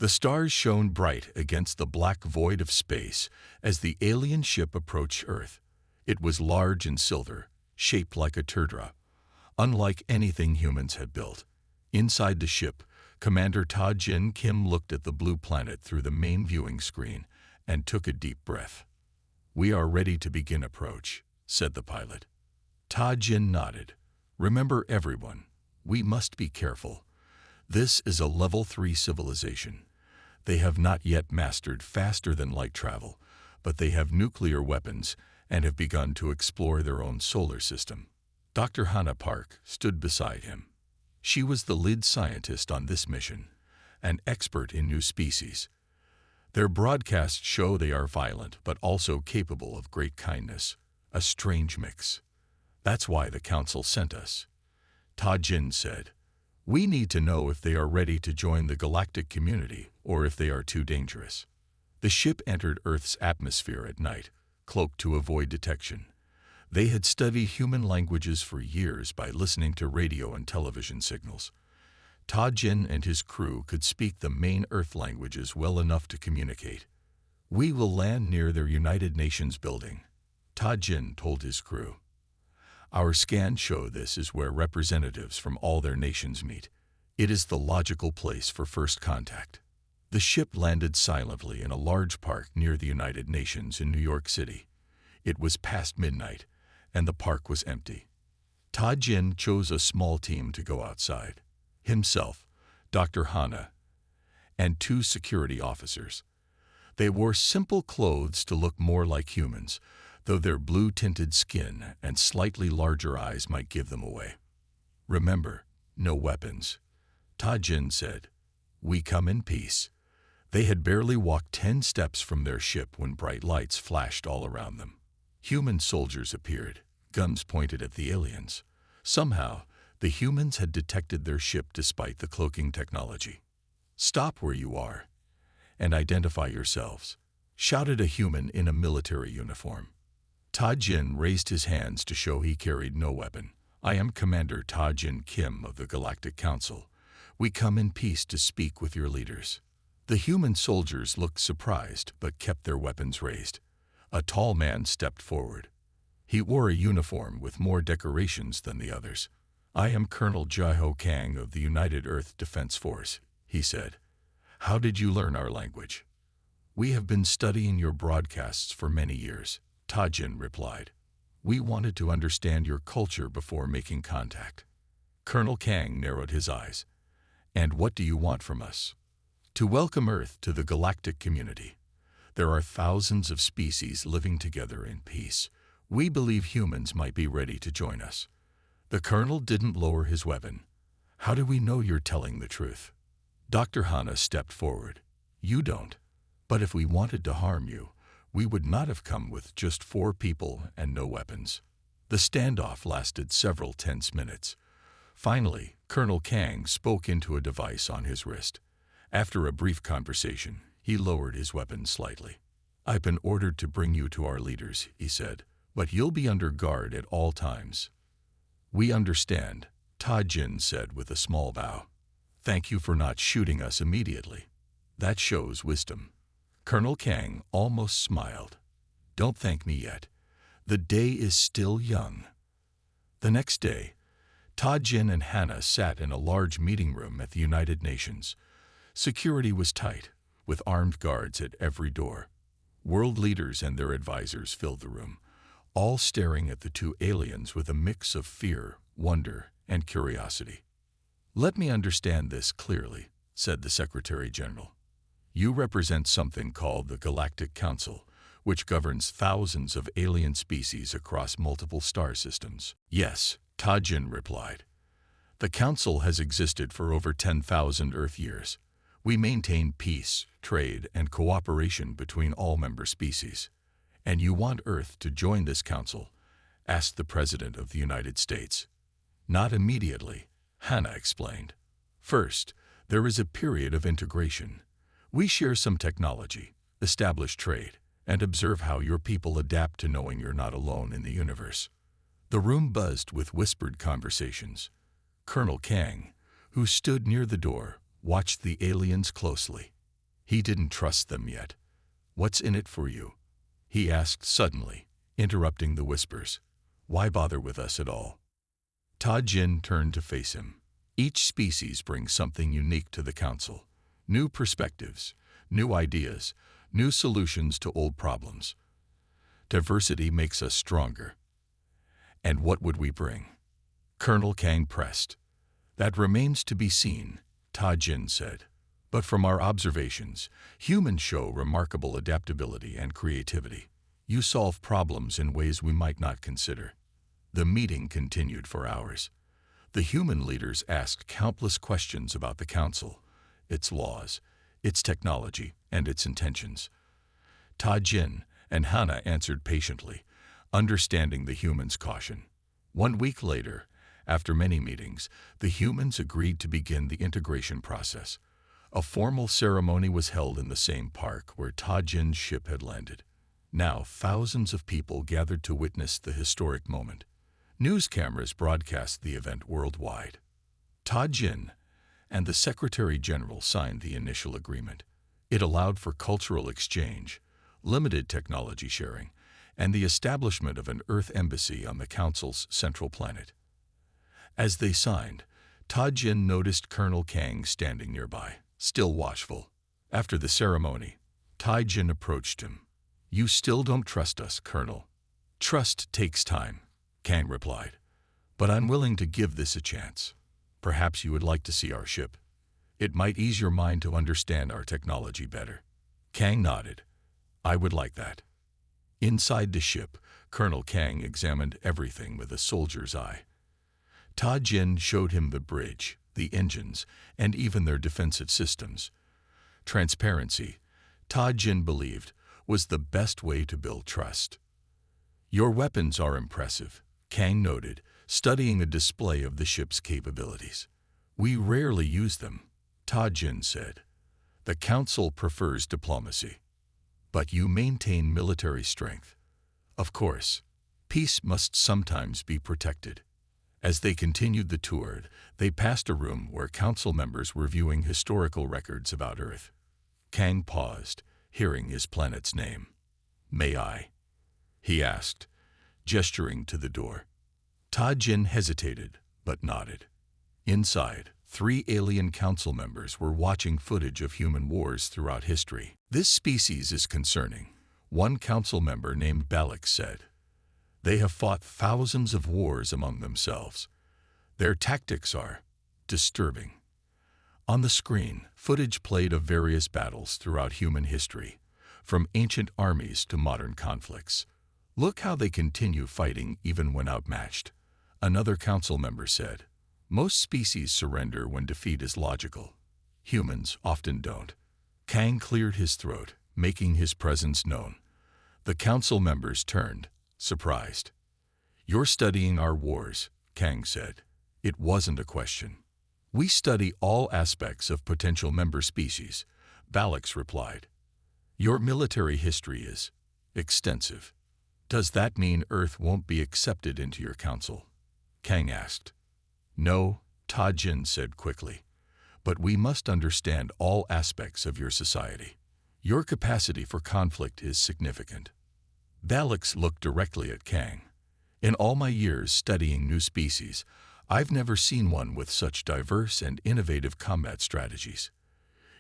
The stars shone bright against the black void of space as the alien ship approached Earth. It was large and silver, shaped like a teardrop, unlike anything humans had built. Inside the ship, Commander Ta-Jin Kim looked at the blue planet through the main viewing screen and took a deep breath. "We are ready to begin approach," said the pilot. Ta-Jin nodded. "Remember everyone, we must be careful. This is a Level 3 civilization. They have not yet mastered faster-than-light travel, but they have nuclear weapons and have begun to explore their own solar system." Dr. Hannah Park stood beside him. She was the lead scientist on this mission, an expert in new species. Their broadcasts show they are violent but also capable of great kindness, a strange mix. "That's why the Council sent us," Ta-Jin said. "We need to know if they are ready to join the galactic community or if they are too dangerous." The ship entered Earth's atmosphere at night, cloaked to avoid detection. They had studied human languages for years by listening to radio and television signals. Ta-Jin and his crew could speak the main Earth languages well enough to communicate. "We will land near their United Nations building," Ta-Jin told his crew. "Our scans show this is where representatives from all their nations meet. It is the logical place for first contact." The ship landed silently in a large park near the United Nations in New York City. It was past midnight, and the park was empty. Ta-Jin chose a small team to go outside. Himself, Dr. Hannah, and 2 security officers. They wore simple clothes to look more like humans, though their blue-tinted skin and slightly larger eyes might give them away. "Remember, no weapons," Ta-Jin said. "We come in peace." They had barely walked 10 steps from their ship when bright lights flashed all around them. Human soldiers appeared, guns pointed at the aliens. Somehow, the humans had detected their ship despite the cloaking technology. "Stop where you are and identify yourselves," shouted a human in a military uniform. Ta-Jin raised his hands to show he carried no weapon. "I am Commander Ta-Jin Kim of the Galactic Council. We come in peace to speak with your leaders." The human soldiers looked surprised but kept their weapons raised. A tall man stepped forward. He wore a uniform with more decorations than the others. "I am Colonel Jaiho Kang of the United Earth Defense Force," he said. "How did you learn our language?" "We have been studying your broadcasts for many years," Ta-Jin replied. "We wanted to understand your culture before making contact." Colonel Kang narrowed his eyes. "And what do you want from us?" "To welcome Earth to the galactic community. There are thousands of species living together in peace. We believe humans might be ready to join us." The colonel didn't lower his weapon. "How do we know you're telling the truth?" Dr. Hannah stepped forward. "You don't. But if we wanted to harm you, we would not have come with just 4 people and no weapons." The standoff lasted several tense minutes. Finally, Colonel Kang spoke into a device on his wrist. After a brief conversation, he lowered his weapon slightly. "I've been ordered to bring you to our leaders," he said, "but you'll be under guard at all times." "We understand," Ta-Jin said with a small bow. "Thank you for not shooting us immediately. That shows wisdom." Colonel Kang almost smiled. "Don't thank me yet. The day is still young." The next day, Ta-Jin and Hannah sat in a large meeting room at the United Nations. Security was tight, with armed guards at every door. World leaders and their advisors filled the room, all staring at the 2 aliens with a mix of fear, wonder, and curiosity. "Let me understand this clearly," said the Secretary General. "You represent something called the Galactic Council, which governs thousands of alien species across multiple star systems." "Yes," Ta-Jin replied. "The Council has existed for over 10,000 Earth years. We maintain peace, trade, and cooperation between all member species." "And you want Earth to join this council?" asked the President of the United States. "Not immediately," Hannah explained. "First, there is a period of integration. We share some technology, establish trade, and observe how your people adapt to knowing you're not alone in the universe." The room buzzed with whispered conversations. Colonel Kang, who stood near the door, watched the aliens closely. He didn't trust them yet. "What's in it for you?" he asked suddenly, interrupting the whispers. "Why bother with us at all?" Ta Jin turned to face him. "Each species brings something unique to the council. New perspectives, new ideas, new solutions to old problems. Diversity makes us stronger." "And what would we bring?" Colonel Kang pressed. "That remains to be seen," Ta Jin said. "But from our observations, humans show remarkable adaptability and creativity. You solve problems in ways we might not consider." The meeting continued for hours. The human leaders asked countless questions about the council, its laws, its technology, and its intentions. Ta Jin and Hana answered patiently, understanding the humans' caution. 1 week later, after many meetings, the humans agreed to begin the integration process. A formal ceremony was held in the same park where Ta Jin's ship had landed. Now thousands of people gathered to witness the historic moment. News cameras broadcast the event worldwide. Ta Jin and the Secretary General signed the initial agreement. It allowed for cultural exchange, limited technology sharing, and the establishment of an Earth embassy on the Council's central planet. As they signed, Ta Jin noticed Colonel Kang standing nearby, still watchful. After the ceremony, Ta Jin approached him. "You still don't trust us, Colonel." "Trust takes time," Kang replied. "But I'm willing to give this a chance. Perhaps you would like to see our ship. It might ease your mind to understand our technology better." Kang nodded. "I would like that." Inside the ship, Colonel Kang examined everything with a soldier's eye. Ta Jin showed him the bridge, the engines, and even their defensive systems. Transparency, Ta Jin believed, was the best way to build trust. "Your weapons are impressive," Kang noted, studying a display of the ship's capabilities. "We rarely use them," Ta Jin said. "The Council prefers diplomacy. But you maintain military strength. Of course, peace must sometimes be protected." As they continued the tour, they passed a room where council members were viewing historical records about Earth. Kang paused, hearing his planet's name. "May I?" he asked, gesturing to the door. Ta Jin hesitated, but nodded. Inside, 3 alien council members were watching footage of human wars throughout history. "This species is concerning," one council member named Galactic said. "They have fought thousands of wars among themselves. Their tactics are disturbing." On the screen, footage played of various battles throughout human history, from ancient armies to modern conflicts. "Look how they continue fighting even when outmatched," another council member said. "Most species surrender when defeat is logical. Humans often don't." Kang cleared his throat, making his presence known. The council members turned, surprised. "You're studying our wars," Kang said. It wasn't a question. "We study all aspects of potential member species," Balix replied. "Your military history is extensive. Does that mean Earth won't be accepted into your council?" Kang asked. "No," Ta Jin said quickly. "But we must understand all aspects of your society. Your capacity for conflict is significant." Balix looked directly at Kang. "In all my years studying new species, I've never seen one with such diverse and innovative combat strategies.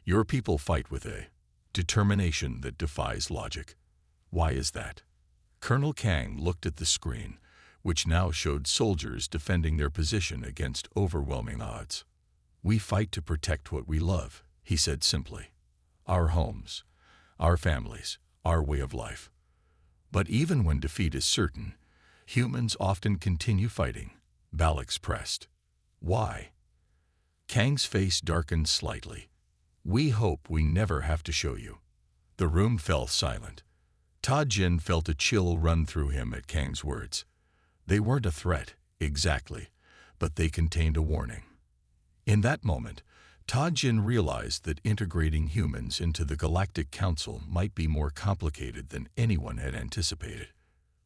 Your people fight with a determination that defies logic. Why is that?" Colonel Kang looked at the screen, which now showed soldiers defending their position against overwhelming odds. "We fight to protect what we love," he said simply. "Our homes, our families, our way of life. But even when defeat is certain, humans often continue fighting," Balix pressed. "Why?" Kang's face darkened slightly. "We hope we never have to show you." The room fell silent. Ta Jin felt a chill run through him at Kang's words. They weren't a threat, exactly, but they contained a warning. In that moment, Ta Jin realized that integrating humans into the Galactic Council might be more complicated than anyone had anticipated.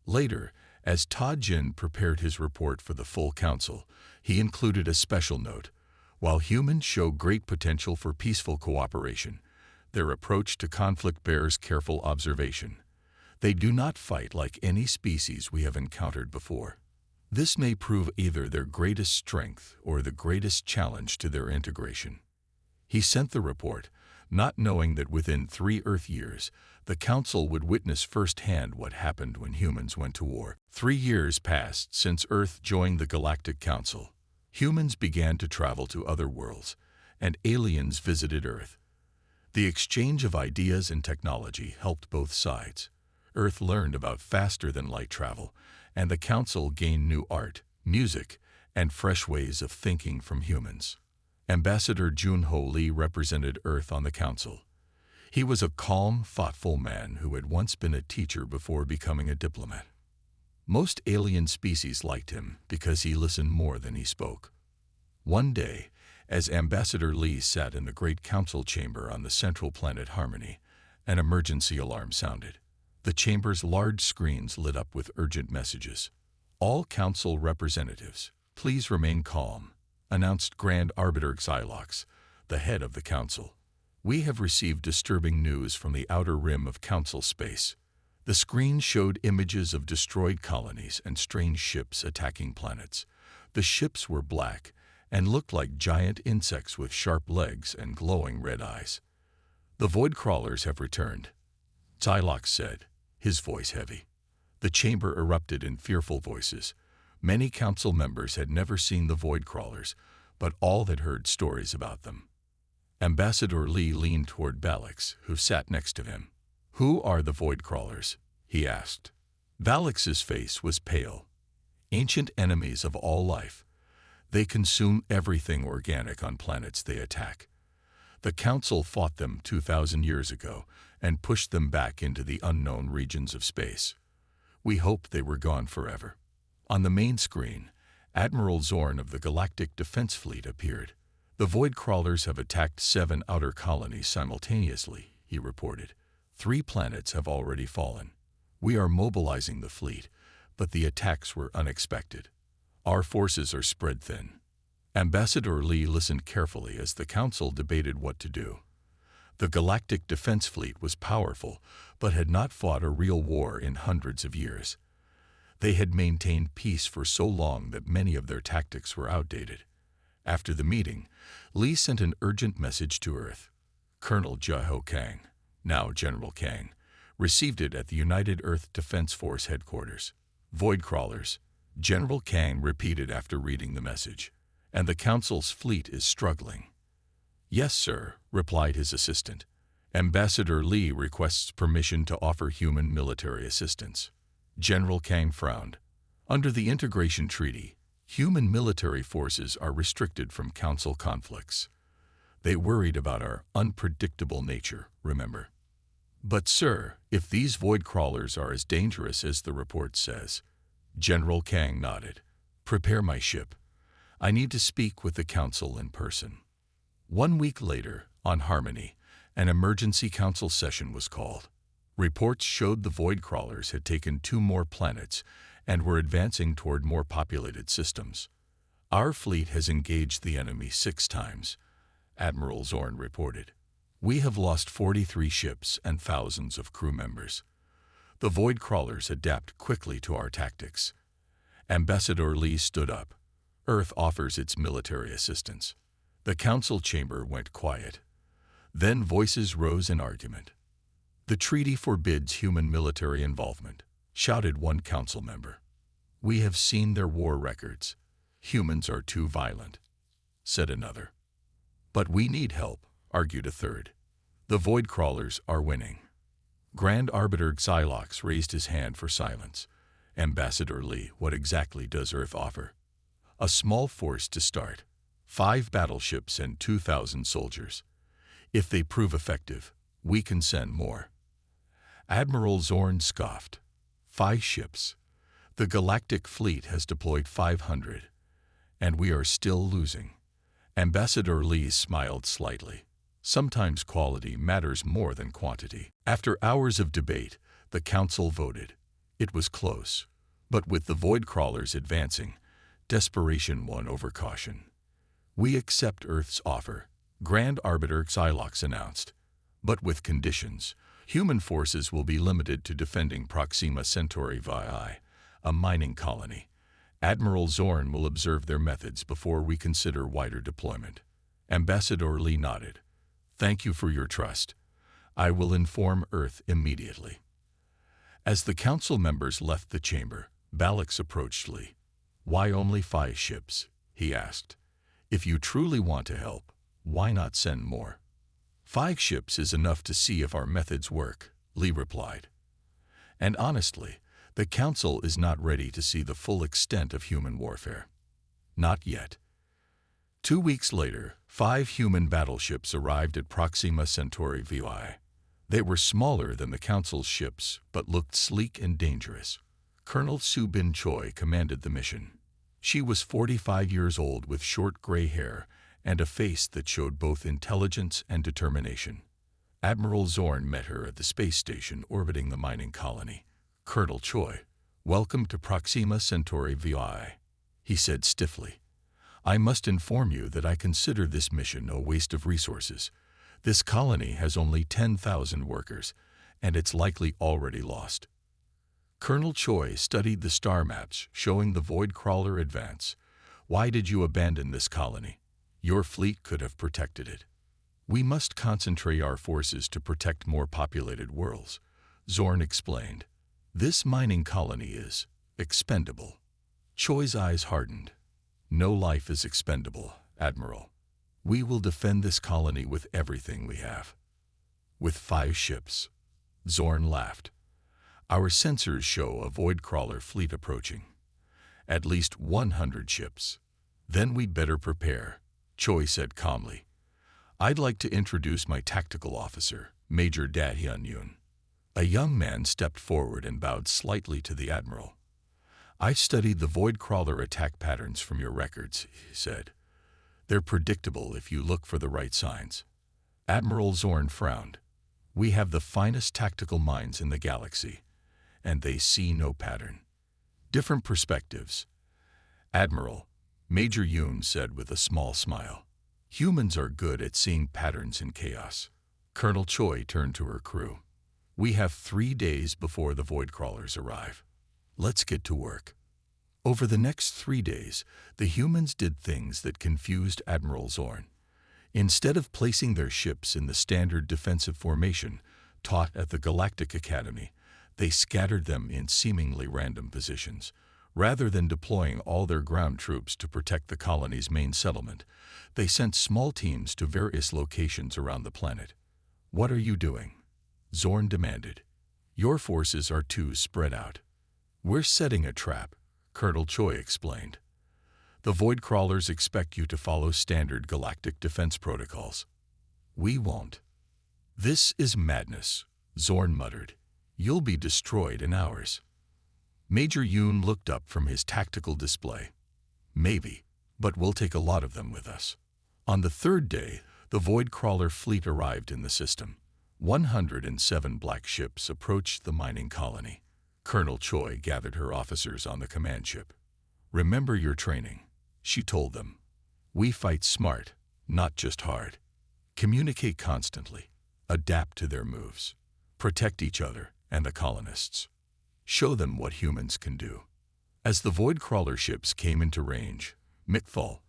Later, as Ta Jin prepared his report for the full council, he included a special note. "While humans show great potential for peaceful cooperation, Their approach to conflict bears careful observation. They do not fight like any species we have encountered before. This may prove either their greatest strength or the greatest challenge to their integration. He sent the report, not knowing that within 3 Earth years, the Council would witness firsthand what happened when humans went to war. 3 years passed since Earth joined the Galactic Council. Humans began to travel to other worlds, and aliens visited Earth. The exchange of ideas and technology helped both sides. Earth learned about faster-than-light travel, and the Council gained new art, music, and fresh ways of thinking from humans. Ambassador Junho Lee represented Earth on the Council. He was a calm, thoughtful man who had once been a teacher before becoming a diplomat. Most alien species liked him because he listened more than he spoke. One day, as Ambassador Lee sat in the Great Council chamber on the central planet Harmony, an emergency alarm sounded. The chamber's large screens lit up with urgent messages. "All Council representatives, please remain calm," announced Grand Arbiter Xylox, the head of the Council. "We have received disturbing news from the outer rim of Council space." The screen showed images of destroyed colonies and strange ships attacking planets. The ships were black and looked like giant insects with sharp legs and glowing red eyes. "The Void Crawlers have returned," Xylox said, his voice heavy. The chamber erupted in fearful voices. Many Council members had never seen the Void Crawlers, but all had heard stories about them. Ambassador Lee leaned toward Valix, who sat next to him. "Who are the Void Crawlers?" he asked. Valix's face was pale. "Ancient enemies of all life. They consume everything organic on planets they attack. The Council fought them 2,000 years ago and pushed them back into the unknown regions of space. We hoped they were gone forever." On the main screen, Admiral Zorn of the Galactic Defense Fleet appeared. "The Void Crawlers have attacked 7 outer colonies simultaneously," he reported. 3 planets have already fallen. We are mobilizing the fleet, but the attacks were unexpected. Our forces are spread thin." Ambassador Lee listened carefully as the Council debated what to do. The Galactic Defense Fleet was powerful, but had not fought a real war in hundreds of years. They had maintained peace for so long that many of their tactics were outdated. After the meeting, Lee sent an urgent message to Earth. Colonel Jaho Kang, now General Kang, received it at the United Earth Defense Force headquarters. "Void Crawlers," General Kang repeated after reading the message. "And the Council's fleet is struggling." "Yes, sir," replied his assistant. "Ambassador Lee requests permission to offer human military assistance." General Kang frowned. "Under the Integration Treaty, human military forces are restricted from Council conflicts. They worried about our unpredictable nature, remember?" "But sir, if these Void Crawlers are as dangerous as the report says," General Kang nodded. "Prepare my ship. I need to speak with the Council in person." 1 week later, on Harmony, an emergency Council session was called. Reports showed the Void Crawlers had taken 2 more planets and were advancing toward more populated systems. "Our fleet has engaged the enemy 6 times, Admiral Zorn reported. "We have lost 43 ships and thousands of crew members. The Void Crawlers adapt quickly to our tactics." Ambassador Lee stood up. "Earth offers its military assistance." The Council chamber went quiet. Then voices rose in argument. "The treaty forbids human military involvement," shouted one Council member. "We have seen their war records. Humans are too violent," said another. "But we need help," argued a third. "The Void Crawlers are winning." Grand Arbiter Xylox raised his hand for silence. "Ambassador Lee, what exactly does Earth offer?" "A small force to start. 5 battleships and 2,000 soldiers. If they prove effective, we can send more." Admiral Zorn scoffed. 5 ships. The Galactic Fleet has deployed 500, and we are still losing." Ambassador Lee smiled slightly. "Sometimes quality matters more than quantity." After hours of debate, the Council voted. It was close, but with the Void Crawlers advancing, desperation won over caution. "We accept Earth's offer," Grand Arbiter Xylox announced. but with conditions. Human forces will be limited to defending Proxima Centauri VI, a mining colony. Admiral Zorn will observe their methods before we consider wider deployment. Ambassador Lee nodded. Thank you for your trust. I will inform Earth immediately. As the council members left the chamber, Balix approached Lee. Why only 5 ships? He asked. If you truly want to help, why not send more? 5 ships is enough to see if our methods work, Lee replied. And honestly, the council is not ready to see the full extent of human warfare. Not yet. 2 weeks later, 5 human battleships arrived at Proxima Centauri VI. They were smaller than the council's ships, but looked sleek and dangerous. Colonel Su Bin Choi commanded the mission. She was 45 years old with short gray hair and a face that showed both intelligence and determination. Admiral Zorn met her at the space station orbiting the mining colony. Colonel Choi, welcome to Proxima Centauri VI, he said stiffly. I must inform you that I consider this mission a waste of resources. This colony has only 10,000 workers, and it's likely already lost. Colonel Choi studied the star maps showing the Void Crawler advance. Why did you abandon this colony? Your fleet could have protected it. We must concentrate our forces to protect more populated worlds, Zorn explained. This mining colony is expendable. Choi's eyes hardened. No life is expendable, Admiral. We will defend this colony with everything we have. With 5 ships. Zorn laughed. Our sensors show a Void Crawler fleet approaching. At least 100 ships. Then we'd better prepare, Choi said calmly. I'd like to introduce my tactical officer, Major Da Hyun Yoon. A young man stepped forward and bowed slightly to the Admiral. I studied the Void Crawler attack patterns from your records, he said. They're predictable if you look for the right signs. Admiral Zorn frowned. We have the finest tactical minds in the galaxy, and they see no pattern. Different perspectives. Admiral, Major Yoon said with a small smile. Humans are good at seeing patterns in chaos. Colonel Choi turned to her crew. We have 3 days before the Void Crawlers arrive. Let's get to work. Over the next 3 days, the humans did things that confused Admiral Zorn. Instead of placing their ships in the standard defensive formation taught at the Galactic Academy, they scattered them in seemingly random positions. Rather than deploying all their ground troops to protect the colony's main settlement, they sent small teams to various locations around the planet. What are you doing? Zorn demanded. Your forces are too spread out. We're setting a trap, Colonel Choi explained. The Void Crawlers expect you to follow standard galactic defense protocols. We won't. This is madness, Zorn muttered. You'll be destroyed in hours. Major Yoon looked up from his tactical display. Maybe, but we'll take a lot of them with us. On the 3rd day, the Void Crawler fleet arrived in the system. 107 black ships approached the mining colony. Colonel Choi gathered her officers on the command ship. Remember your training, she told them. We fight smart, not just hard. Communicate constantly. Adapt to their moves. Protect each other and the colonists. Show them what humans can do. As the Void Crawler ships came into range, Mikthal,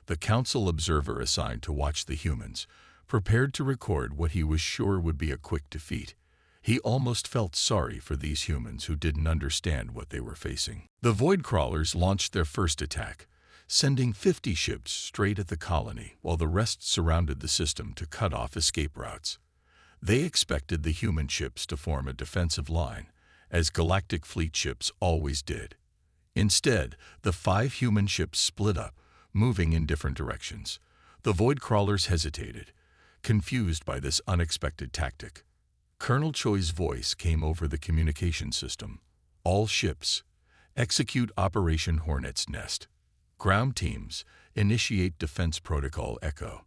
the council observer assigned to watch the humans, prepared to record what he was sure would be a quick defeat. He almost felt sorry for these humans who didn't understand what they were facing. The Void Crawlers launched their first attack, sending 50 ships straight at the colony while the rest surrounded the system to cut off escape routes. They expected the human ships to form a defensive line, as Galactic fleet ships always did. Instead, the 5 human ships split up, moving in different directions. The Void Crawlers hesitated, confused by this unexpected tactic. Colonel Choi's voice came over the communication system. All ships, execute Operation Hornet's Nest. Ground teams, initiate Defense Protocol Echo.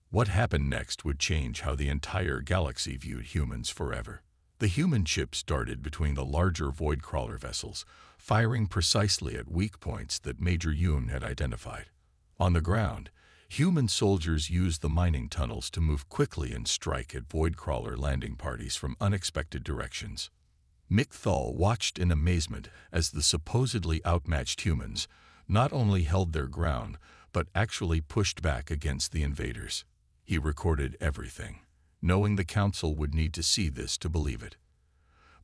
What happened next would change how the entire galaxy viewed humans forever. The human ships darted between the larger Void Crawler vessels, firing precisely at weak points that Major Yoon had identified. On the ground, Human soldiers used the mining tunnels to move quickly and strike at void-crawler landing parties from unexpected directions. Mikthal watched in amazement as the supposedly outmatched humans not only held their ground, but actually pushed back against the invaders. He recorded everything, knowing the council would need to see this to believe it.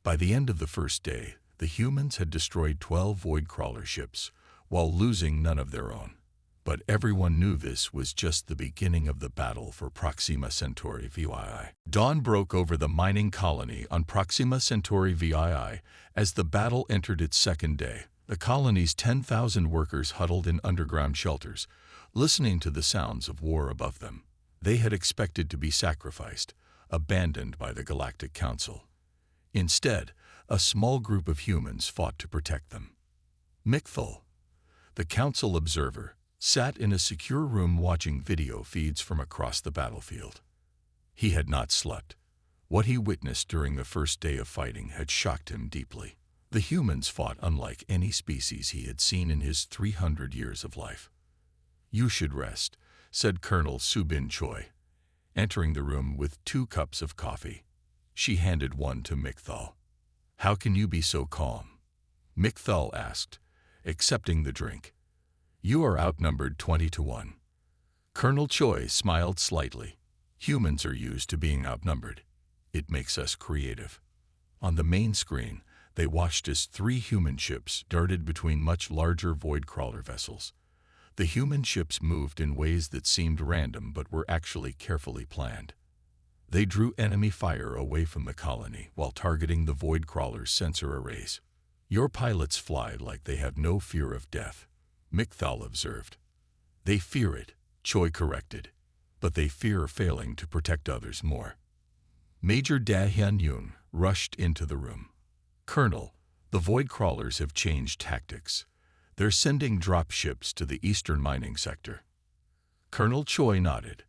By the end of the first day, the humans had destroyed 12 void-crawler ships, while losing none of their own. But everyone knew this was just the beginning of the battle for Proxima Centauri VII. Dawn broke over the mining colony on Proxima Centauri VII as the battle entered its second day. The colony's 10,000 workers huddled in underground shelters, listening to the sounds of war above them. They had expected to be sacrificed, abandoned by the Galactic Council. Instead, a small group of humans fought to protect them. Mikthal, the Council observer, sat in a secure room watching video feeds from across the battlefield. He had not slept. What he witnessed during the first day of fighting had shocked him deeply. The humans fought unlike any species he had seen in his 300 years of life. "You should rest," said Colonel Subin Choi, entering the room with 2 cups of coffee. She handed one to Mikthal. "How can you be so calm?" Mikthal asked, accepting the drink. "You are outnumbered 20-1. Colonel Choi smiled slightly. "Humans are used to being outnumbered. It makes us creative." On the main screen, they watched as 3 human ships darted between much larger void-crawler vessels. The human ships moved in ways that seemed random but were actually carefully planned. They drew enemy fire away from the colony while targeting the void-crawler's sensor arrays. "Your pilots fly like they have no fear of death," Mikthal observed. "They fear it," Choi corrected, "but they fear failing to protect others more." Major Da Hyun-yoon rushed into the room. "Colonel, the void-crawlers have changed tactics. They're sending drop ships to the eastern mining sector." Colonel Choi nodded.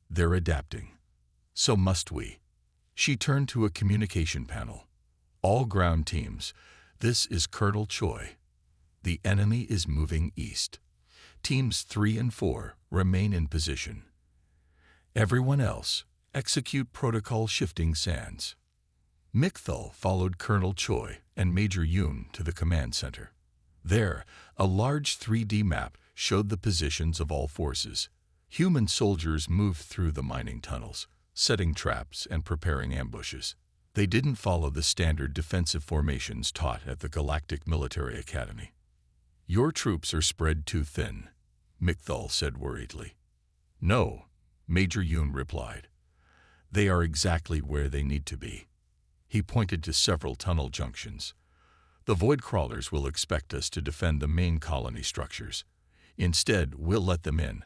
"They're adapting. So must we." She turned to a communication panel. "All ground teams, this is Colonel Choi. The enemy is moving east. Teams 3 and 4 remain in position. Everyone else, execute protocol shifting sands." Mikthal followed Colonel Choi and Major Yoon to the command center. There, a large 3D map showed the positions of all forces. Human soldiers moved through the mining tunnels, setting traps and preparing ambushes. They didn't follow the standard defensive formations taught at the Galactic Military Academy. "Your troops are spread too thin," Mikthal said worriedly. "No," Major Yoon replied. "They are exactly where they need to be." He pointed to several tunnel junctions. "The void crawlers will expect us to defend the main colony structures. Instead, we'll let them in,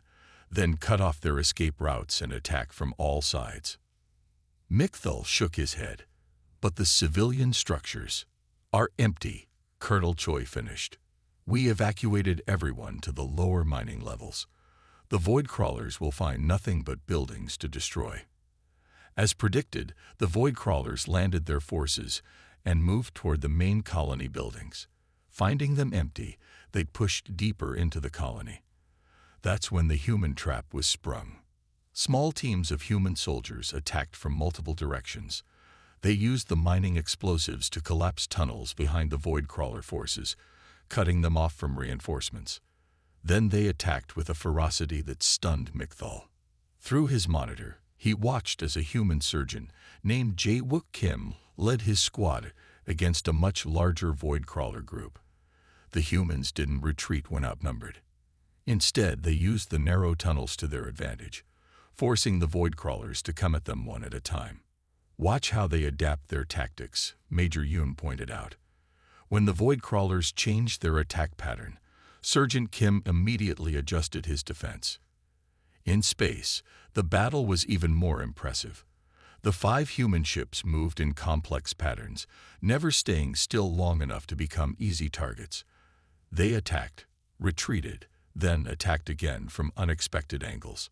then cut off their escape routes and attack from all sides." Mikthal shook his head. "But the civilian structures are empty," Colonel Choi finished. "We evacuated everyone to the lower mining levels. The void crawlers will find nothing but buildings to destroy." As predicted, the void crawlers landed their forces and moved toward the main colony buildings. Finding them empty, they pushed deeper into the colony. That's when the human trap was sprung. Small teams of human soldiers attacked from multiple directions. They used the mining explosives to collapse tunnels behind the void crawler forces, cutting them off from reinforcements. Then they attacked with a ferocity that stunned Mikthal. Through his monitor, he watched as a human surgeon named Jae-wook Kim led his squad against a much larger void crawler group. The humans didn't retreat when outnumbered. Instead, they used the narrow tunnels to their advantage, forcing the void crawlers to come at them one at a time. "Watch how they adapt their tactics," Major Yoon pointed out. When the void crawlers changed their attack pattern, Sergeant Kim immediately adjusted his defense. In space, the battle was even more impressive. The 5 human ships moved in complex patterns, never staying still long enough to become easy targets. They attacked, retreated, then attacked again from unexpected angles.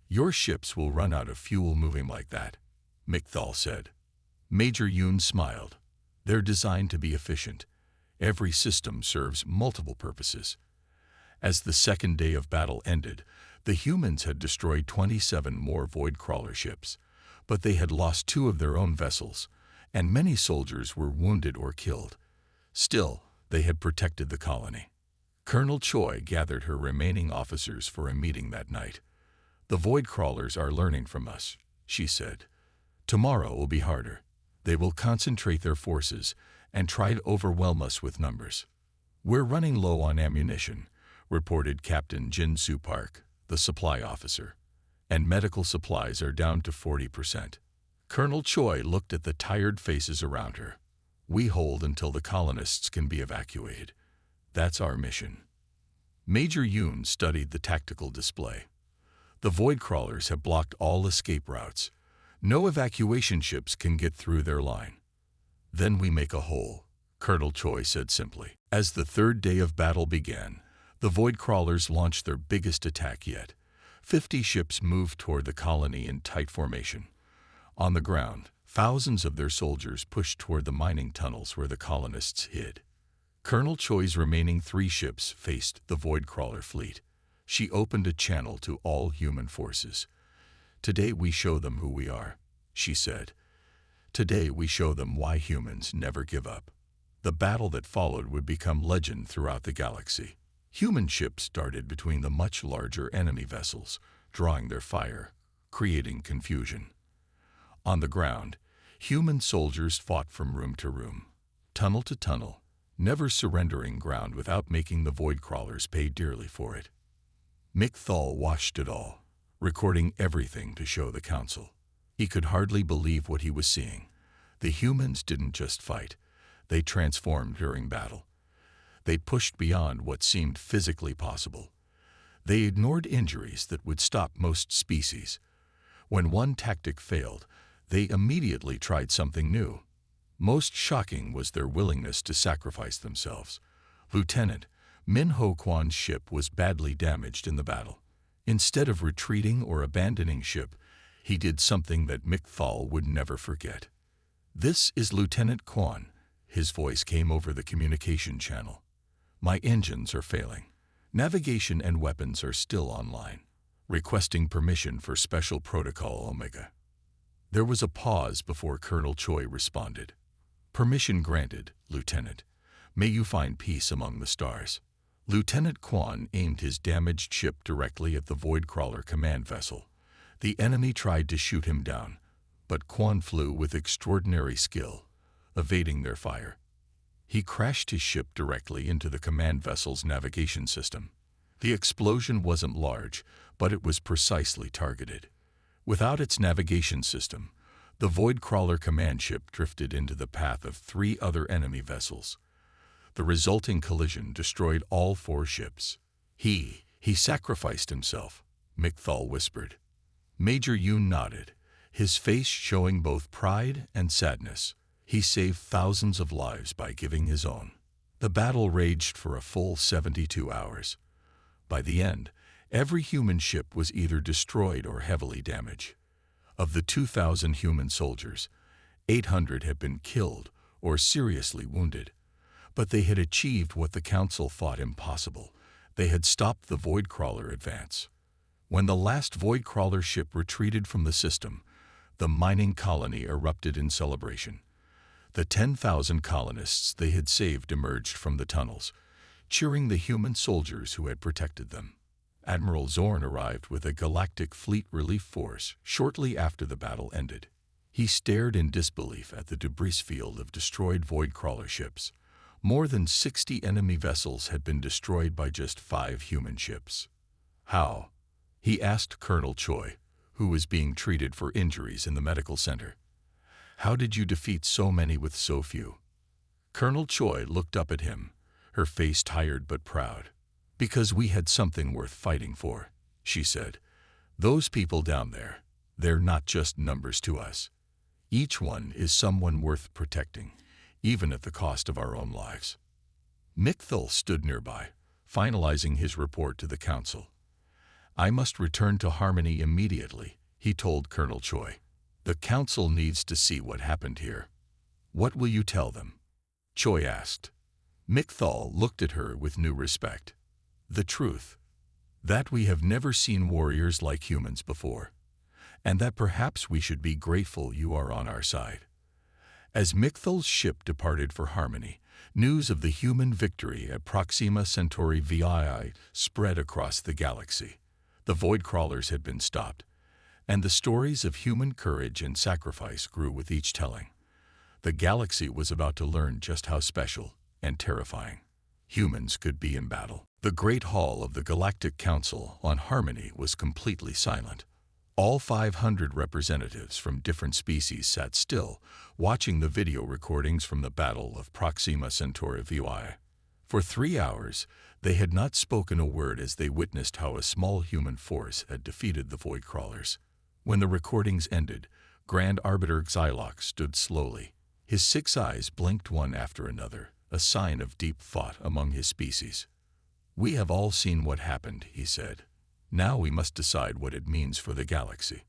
"Your ships will run out of fuel moving like that," Mikthal said. Major Yoon smiled. "They're designed to be efficient. Every system serves multiple purposes." As the second day of battle ended, the humans had destroyed 27 more Void Crawler ships, but they had lost 2 of their own vessels, and many soldiers were wounded or killed. Still, they had protected the colony. Colonel Choi gathered her remaining officers for a meeting that night. "The Void Crawlers are learning from us," she said. "Tomorrow will be harder. They will concentrate their forces and try to overwhelm us with numbers." "We're running low on ammunition," reported Captain Jin Soo Park, the supply officer, "and medical supplies are down to 40%. Colonel Choi looked at the tired faces around her. "We hold until the colonists can be evacuated. That's our mission." Major Yoon studied the tactical display. "The Void Crawlers have blocked all escape routes. No evacuation ships can get through their line." "Then we make a hole," Colonel Choi said simply. As the third day of battle began, the Void Crawlers launched their biggest attack yet. 50 ships moved toward the colony in tight formation. On the ground, thousands of their soldiers pushed toward the mining tunnels where the colonists hid. Colonel Choi's remaining 3 ships faced the Void Crawler fleet. She opened a channel to all human forces. "Today we show them who we are," she said. "Today we show them why humans never give up." The battle that followed would become legend throughout the galaxy. Human ships darted between the much larger enemy vessels, drawing their fire, creating confusion. On the ground, human soldiers fought from room to room, tunnel to tunnel, never surrendering ground without making the Void Crawlers pay dearly for it. Mikthal watched it all, recording everything to show the council. He could hardly believe what he was seeing. The humans didn't just fight, they transformed during battle. They pushed beyond what seemed physically possible. They ignored injuries that would stop most species. When one tactic failed, they immediately tried something new. Most shocking was their willingness to sacrifice themselves. Lieutenant Min Ho Kwan's ship was badly damaged in the battle. Instead of retreating or abandoning ship, he did something that Mikthal would never forget. "This is Lieutenant Kwan," his voice came over the communication channel. "My engines are failing. Navigation and weapons are still online. Requesting permission for Special Protocol Omega." There was a pause before Colonel Choi responded. "Permission granted, Lieutenant. May you find peace among the stars." Lieutenant Kwan aimed his damaged ship directly at the Void Crawler command vessel. The enemy tried to shoot him down, but Kwan flew with extraordinary skill, evading their fire. He crashed his ship directly into the command vessel's navigation system. The explosion wasn't large, but it was precisely targeted. Without its navigation system, the Void Crawler command ship drifted into the path of 3 other enemy vessels. The resulting collision destroyed all 4 ships. He sacrificed himself," Mikthal whispered. Major Yoon nodded, his face showing both pride and sadness. He saved thousands of lives by giving his own. The battle raged for a full 72 hours. By the end, every human ship was either destroyed or heavily damaged. Of the 2,000 human soldiers, 800 had been killed or seriously wounded. But they had achieved what the Council thought impossible. They had stopped the Void Crawler advance. When the last Void Crawler ship retreated from the system, the mining colony erupted in celebration. The 10,000 colonists they had saved emerged from the tunnels, cheering the human soldiers who had protected them. Admiral Zorn arrived with a Galactic Fleet relief force shortly after the battle ended. He stared in disbelief at the debris field of destroyed Void Crawler ships. More than 60 enemy vessels had been destroyed by just 5 human ships. "How?" he asked Colonel Choi, who was being treated for injuries in the medical center. "How did you defeat so many with so few?" Colonel Choi looked up at him, her face tired but proud. "Because we had something worth fighting for," she said. "Those people down there, they're not just numbers to us. Each one is someone worth protecting, even at the cost of our own lives." Mikthal stood nearby, finalizing his report to the Council. "I must return to Harmony immediately," he told Colonel Choi. "The Council needs to see what happened here." "What will you tell them?" Choi asked. Mikthal looked at her with new respect. The truth, that we have never seen warriors like humans before, and that perhaps we should be grateful you are on our side. As Micthal's ship departed for Harmony, news of the human victory at Proxima Centauri VI spread across the galaxy. The void crawlers had been stopped, and the stories of human courage and sacrifice grew with each telling. The galaxy was about to learn just how special and terrifying humans could be in battle. The Great Hall of the Galactic Council on Harmony was completely silent. All 500 representatives from different species sat still, watching the video recordings from the Battle of Proxima Centauri VI. For 3 hours, they had not spoken a word as they witnessed how a small human force had defeated the void crawlers. When the recordings ended, Grand Arbiter Xylox stood slowly. His 6 eyes blinked one after another, a sign of deep thought among his species. "We have all seen what happened," he said. "Now we must decide what it means for the galaxy."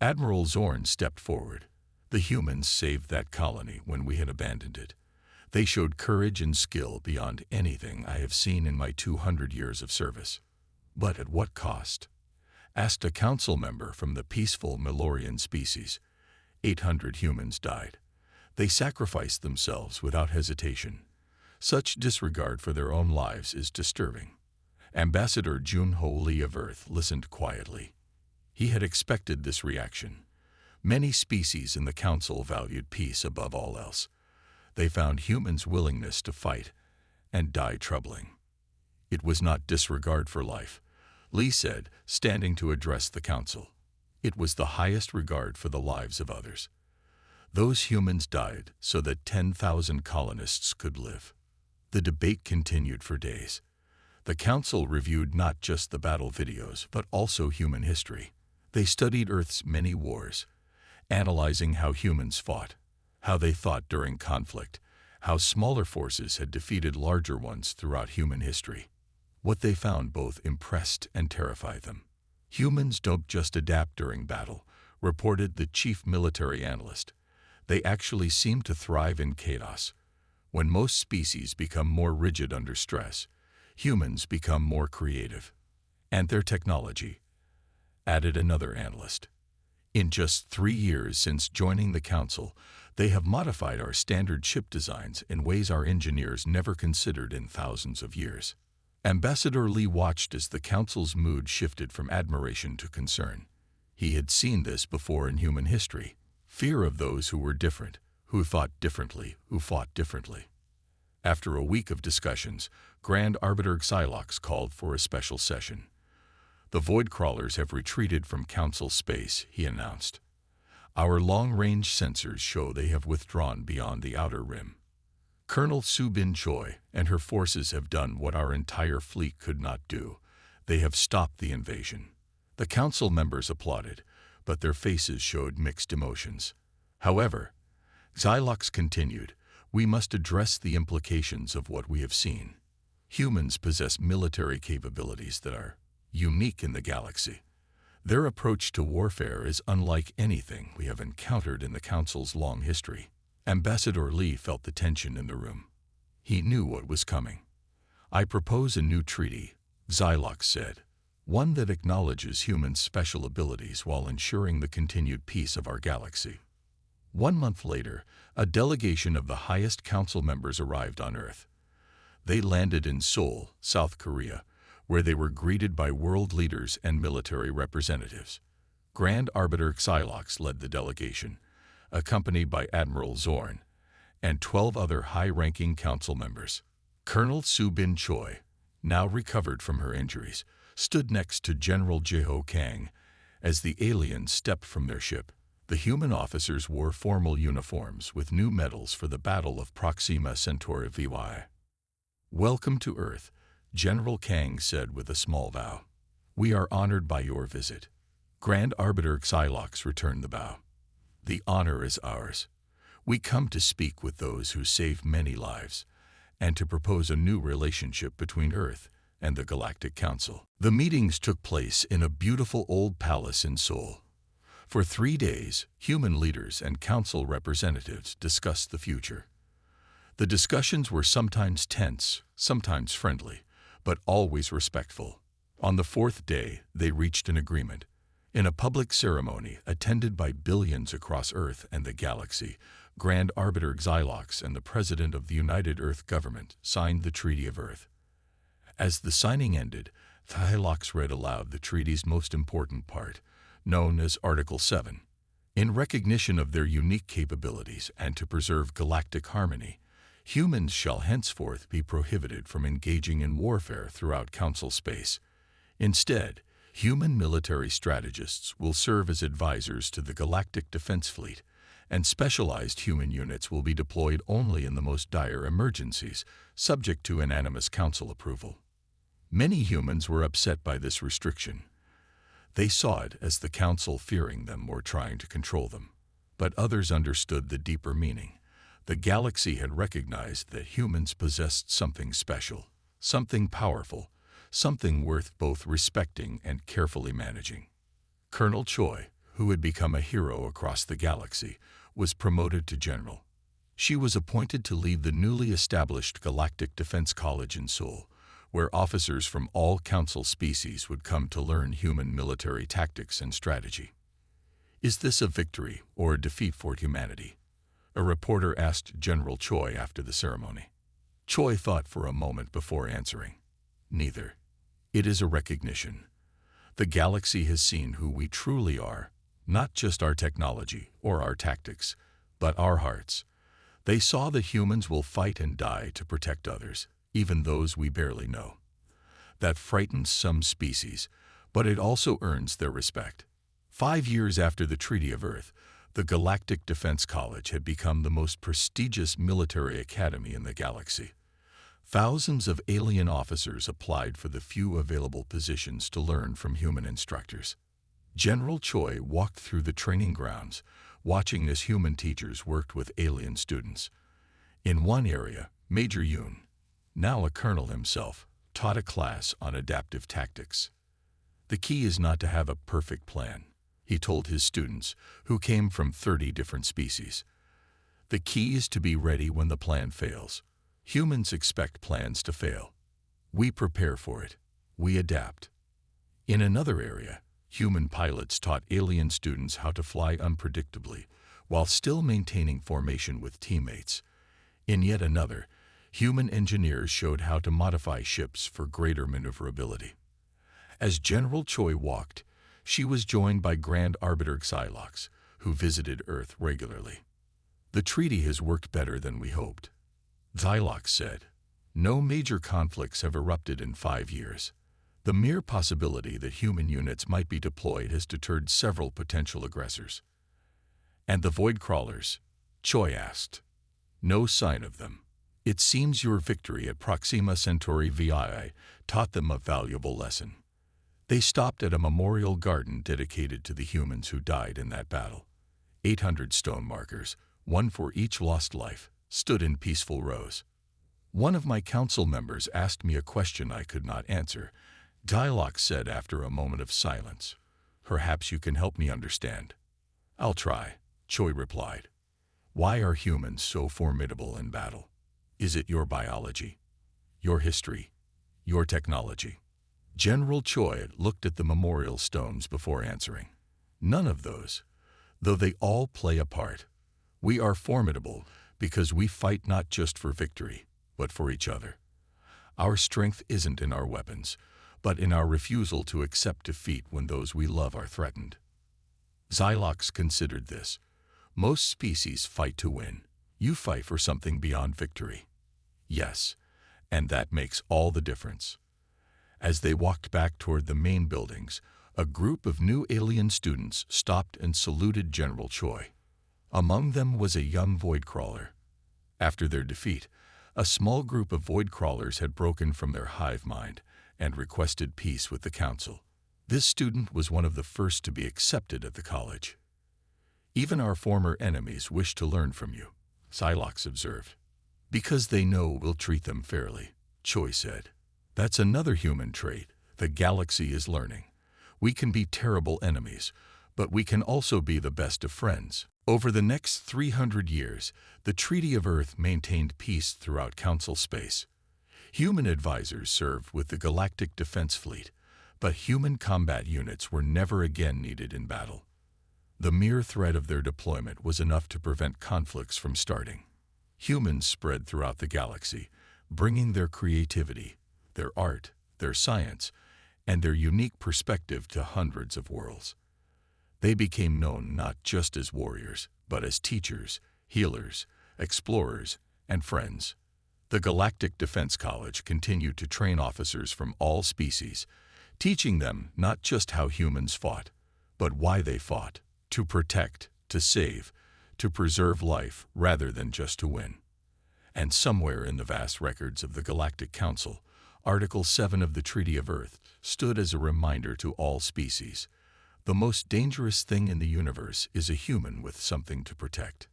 Admiral Zorn stepped forward. "The humans saved that colony when we had abandoned it. They showed courage and skill beyond anything I have seen in my 200 years of service." "But at what cost?" asked a council member from the peaceful Milorian species. 800 humans died. They sacrificed themselves without hesitation. Such disregard for their own lives is disturbing. Ambassador Junho Lee of Earth listened quietly. He had expected this reaction. Many species in the council valued peace above all else. They found humans' willingness to fight and die troubling. "It was not disregard for life," Lee said, standing to address the council. "It was the highest regard for the lives of others. Those humans died so that 10,000 colonists could live." The debate continued for days. The council reviewed not just the battle videos, but also human history. They studied Earth's many wars, analyzing how humans fought, how they thought during conflict, how smaller forces had defeated larger ones throughout human history. What they found both impressed and terrified them. "Humans don't just adapt during battle," reported the chief military analyst. "They actually seem to thrive in chaos. When most species become more rigid under stress, humans become more creative." "And their technology," added another analyst. "In just 3 years since joining the council, they have modified our standard ship designs in ways our engineers never considered in thousands of years." Ambassador Lee watched as the council's mood shifted from admiration to concern. He had seen this before in human history. Fear of those who were different, who thought differently, who fought differently. After a week of discussions, Grand Arbiter Xylox called for a special session. "The void crawlers have retreated from council space," he announced. "Our long-range sensors show they have withdrawn beyond the outer rim. Colonel Subin Choi and her forces have done what our entire fleet could not do. They have stopped the invasion." The council members applauded, but their faces showed mixed emotions. However, Xylox continued, "We must address the implications of what we have seen. Humans possess military capabilities that are unique in the galaxy. Their approach to warfare is unlike anything we have encountered in the Council's long history." Ambassador Lee felt the tension in the room. He knew what was coming. "I propose a new treaty," Xylox said. "One that acknowledges humans' special abilities while ensuring the continued peace of our galaxy." 1 month later, a delegation of the highest council members arrived on Earth. They landed in Seoul, South Korea, where they were greeted by world leaders and military representatives. Grand Arbiter Xylox led the delegation, accompanied by Admiral Zorn and 12 other high-ranking council members. Colonel Subin Choi, now recovered from her injuries, stood next to General Jeho Kang as the aliens stepped from their ship. The human officers wore formal uniforms with new medals for the Battle of Proxima Centauri VI. "Welcome to Earth," General Kang said with a small bow. "We are honored by your visit." Grand Arbiter Xylox returned the bow. "The honor is ours. We come to speak with those who saved many lives, and to propose a new relationship between Earth and the Galactic Council." The meetings took place in a beautiful old palace in Seoul. For 3 days, human leaders and council representatives discussed the future. The discussions were sometimes tense, sometimes friendly, but always respectful. On the fourth day, they reached an agreement. In a public ceremony attended by billions across Earth and the galaxy, Grand Arbiter Xylox and the President of the United Earth Government signed the Treaty of Earth. As the signing ended, Xylox read aloud the treaty's most important part, known as Article 7. In recognition of their unique capabilities and to preserve galactic harmony, humans shall henceforth be prohibited from engaging in warfare throughout Council space. Instead, human military strategists will serve as advisors to the Galactic Defense Fleet, and specialized human units will be deployed only in the most dire emergencies, subject to unanimous Council approval. Many humans were upset by this restriction. They saw it as the Council fearing them or trying to control them. But others understood the deeper meaning. The galaxy had recognized that humans possessed something special, something powerful, something worth both respecting and carefully managing. Colonel Choi, who had become a hero across the galaxy, was promoted to general. She was appointed to lead the newly established Galactic Defense College in Seoul, where officers from all Council species would come to learn human military tactics and strategy. "Is this a victory or a defeat for humanity?" a reporter asked General Choi after the ceremony. Choi thought for a moment before answering. "Neither. It is a recognition. The galaxy has seen who we truly are, not just our technology or our tactics, but our hearts. They saw that humans will fight and die to protect others, even those we barely know. That frightens some species, but it also earns their respect." 5 years after the Treaty of Earth, the Galactic Defense College had become the most prestigious military academy in the galaxy. Thousands of alien officers applied for the few available positions to learn from human instructors. General Choi walked through the training grounds, watching as human teachers worked with alien students. In one area, Major Yoon, now a colonel himself, taught a class on adaptive tactics. "The key is not to have a perfect plan," he told his students, who came from 30 different species. "The key is to be ready when the plan fails. Humans expect plans to fail. We prepare for it. We adapt." In another area, human pilots taught alien students how to fly unpredictably, while still maintaining formation with teammates. In yet another, human engineers showed how to modify ships for greater maneuverability. As General Choi walked, she was joined by Grand Arbiter Xylox, who visited Earth regularly. "The treaty has worked better than we hoped," Xylox said. "No major conflicts have erupted in 5 years. The mere possibility that human units might be deployed has deterred several potential aggressors." "And the Void Crawlers?" Choi asked. "No sign of them. It seems your victory at Proxima Centauri VI taught them a valuable lesson." They stopped at a memorial garden dedicated to the humans who died in that battle. 800 stone markers, one for each lost life, stood in peaceful rows. "One of my council members asked me a question I could not answer," Xylox said after a moment of silence. "Perhaps you can help me understand." "I'll try," Choi replied. "Why are humans so formidable in battle? Is it your biology, your history, your technology?" General Choi looked at the memorial stones before answering. "None of those, though they all play a part. We are formidable because we fight not just for victory, but for each other. Our strength isn't in our weapons, but in our refusal to accept defeat when those we love are threatened." Xylox considered this. "Most species fight to win. You fight for something beyond victory." "Yes, and that makes all the difference." As they walked back toward the main buildings, a group of new alien students stopped and saluted General Choi. Among them was a young void crawler. After their defeat, a small group of void crawlers had broken from their hive mind and requested peace with the council. This student was one of the first to be accepted at the college. "Even our former enemies wish to learn from you," Xylox observed. "Because they know we'll treat them fairly," Choi said. "That's another human trait the galaxy is learning. We can be terrible enemies, but we can also be the best of friends." Over the next 300 years, the Treaty of Earth maintained peace throughout Council space. Human advisors served with the Galactic Defense Fleet, but human combat units were never again needed in battle. The mere threat of their deployment was enough to prevent conflicts from starting. Humans spread throughout the galaxy, bringing their creativity, their art, their science, and their unique perspective to hundreds of worlds. They became known not just as warriors, but as teachers, healers, explorers, and friends. The Galactic Defense College continued to train officers from all species, teaching them not just how humans fought, but why they fought: to protect, to save, to preserve life rather than just to win. And somewhere in the vast records of the Galactic Council, Article 7 of the Treaty of Earth stood as a reminder to all species: the most dangerous thing in the universe is a human with something to protect,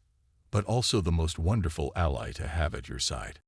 but also the most wonderful ally to have at your side.